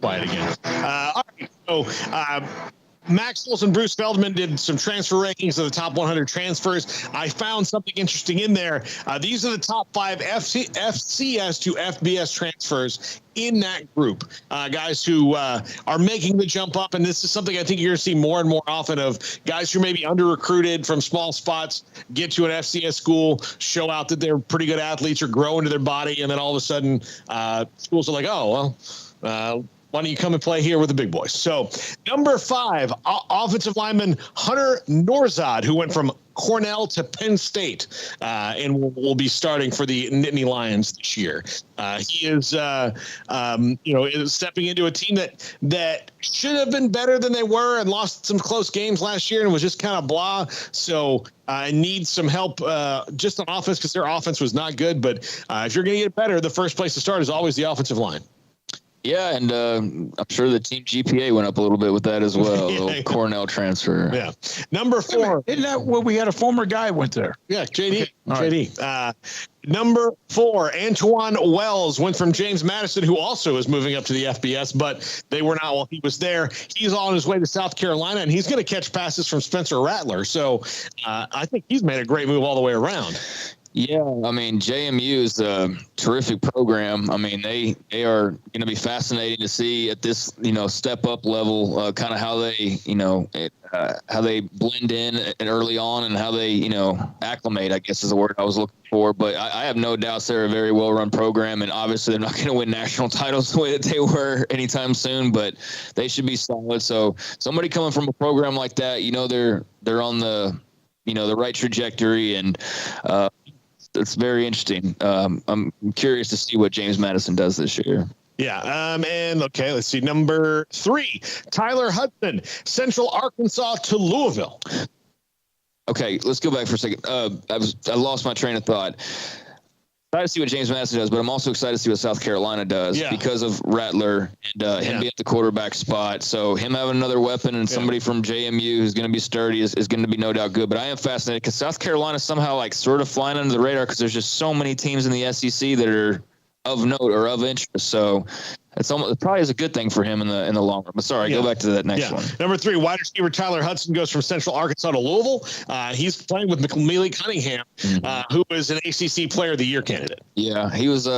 quiet again. All right, so Max Olson, Bruce Feldman did some transfer rankings of the top 100 transfers. I found something interesting in there. These are the top 5 FCS to FBS transfers in that group. Guys who are making the jump up, and this is something I think you're going to see more and more often of guys who may be under-recruited from small spots, get to an FCS school, show out that they're pretty good athletes or grow into their body, and then all of a sudden schools are like, oh, well, why don't you come and play here with the big boys? So, number 5, offensive lineman Hunter Norzad, who went from Cornell to Penn State, and will be starting for the Nittany Lions this year. He is, stepping into a team that should have been better than they were and lost some close games last year and was just kind of blah. So needs some help just on offense because their offense was not good. But if you're going to get better, the first place to start is always the offensive line. Yeah, and I'm sure the team GPA went up a little bit with that as well. Yeah. Cornell transfer. Yeah. Number 4. Isn't that where we had a former guy went there? Yeah, JD. Okay. JD. Right. Number 4, Antwane Wells went from James Madison, who also is moving up to the FBS, but they were not while he was there. He's on his way to South Carolina, and he's going to catch passes from Spencer Rattler. So I think he's made a great move all the way around. Yeah, I mean, JMU is a terrific program. I mean, they are going to be fascinating to see at this, step up level, kind of how they, how they blend in early on and how they, acclimate, I guess is the word I was looking for. But I have no doubts they're a very well-run program, and obviously they're not going to win national titles the way that they were anytime soon, but they should be solid. So somebody coming from a program like that, they're on the, the right trajectory, and it's very interesting. I'm curious to see what James Madison does this year. Yeah. And okay, let's see. Number 3, Tyler Hudson, Central Arkansas to Louisville. Okay, let's go back for a second. I lost my train of thought. Excited to see what James Madison does, but I'm also excited to see what South Carolina does because of Rattler and him being at the quarterback spot. So him having another weapon and somebody from JMU who's going to be sturdy is going to be no doubt good. But I am fascinated because South Carolina somehow sort of flying under the radar because there's just so many teams in the SEC that are of note or of interest. So it probably is a good thing for him in the long run. But sorry, go back to that next one. Number 3, wide receiver Tyler Hudson goes from Central Arkansas to Louisville. He's playing with McNeely Cunningham, who is an ACC Player of the Year candidate. Yeah, he was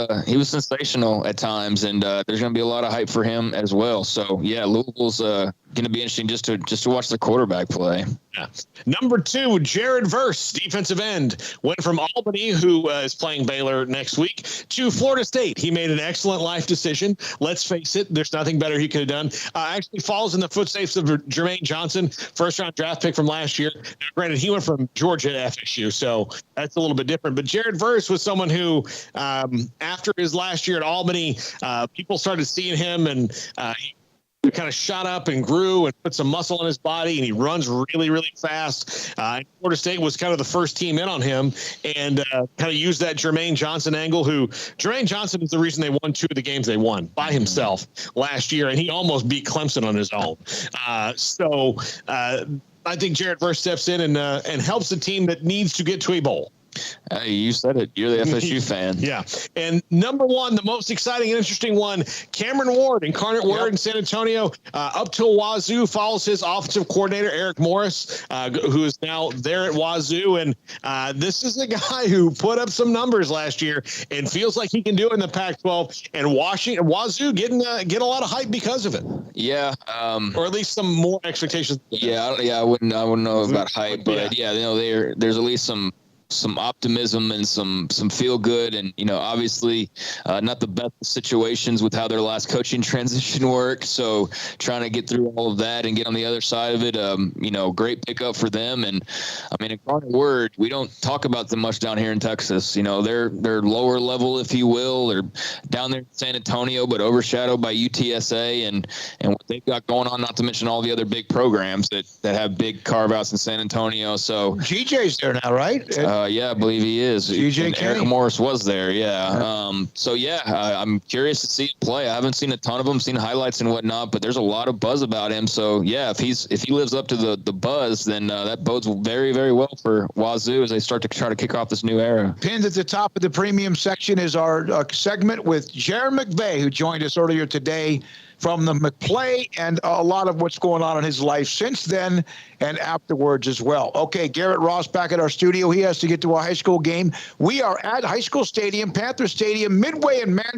sensational at times, and there's going to be a lot of hype for him as well. So yeah, Louisville's going to be interesting just to watch the quarterback play. Yeah. Number 2, Jared Verse, defensive end, went from Albany, who is playing Baylor next week, to Florida State. He made an excellent life decision. Let's face it, there's nothing better he could have done. Actually falls in the footsteps of Jermaine Johnson, first-round draft pick from last year. Now, granted, he went from Georgia to FSU, so that's a little bit different. But Jared Verse was someone who, after his last year at Albany, people started seeing him, and he kind of shot up and grew and put some muscle in his body, and he runs really, really fast. Florida State was kind of the first team in on him and kind of used that Jermaine Johnson angle, Jermaine Johnson is the reason they won 2 of the games they won by himself last year, and he almost beat Clemson on his own. I think Jared Verse steps in and helps the team that needs to get to a bowl. Hey, you said it. You're the FSU fan. Yeah. And number 1, the most exciting and interesting one, Cameron Ward, Incarnate Word in San Antonio, up to WAZZU, follows his offensive coordinator, Eric Morris, who is now there at WAZZU. And this is a guy who put up some numbers last year and feels like he can do it in the Pac-12. And WAZZU getting a lot of hype because of it. Yeah. Or at least some more expectations. Yeah. I wouldn't know about hype, but there's at least some optimism and some feel good, and obviously not the best situations with how their last coaching transition worked, so trying to get through all of that and get on the other side of it, great pickup for them. And I mean, Incarnate Word, we don't talk about them much down here in Texas. They're lower level, if you will. They're down there in San Antonio, but overshadowed by UTSA and what they've got going on, not to mention all the other big programs that have big carve outs in San Antonio. So GJ's there now, right? Yeah, I believe he is. GJ Eric Morris was there, I'm curious to see him play. I haven't seen a ton of him, seen highlights and whatnot, but there's a lot of buzz about him. So, yeah, if he lives up to the buzz, then that bodes very, very well for WAZZU as they start to try to kick off this new era. Pinned at the top of the premium section is our segment with Jared McVay, who joined us earlier today from the McPlay and a lot of what's going on in his life since then and afterwards as well. Okay, Garrett Ross back at our studio. He has to get to a high school game. We are at High School Stadium, Panther Stadium, Midway in Mansfield.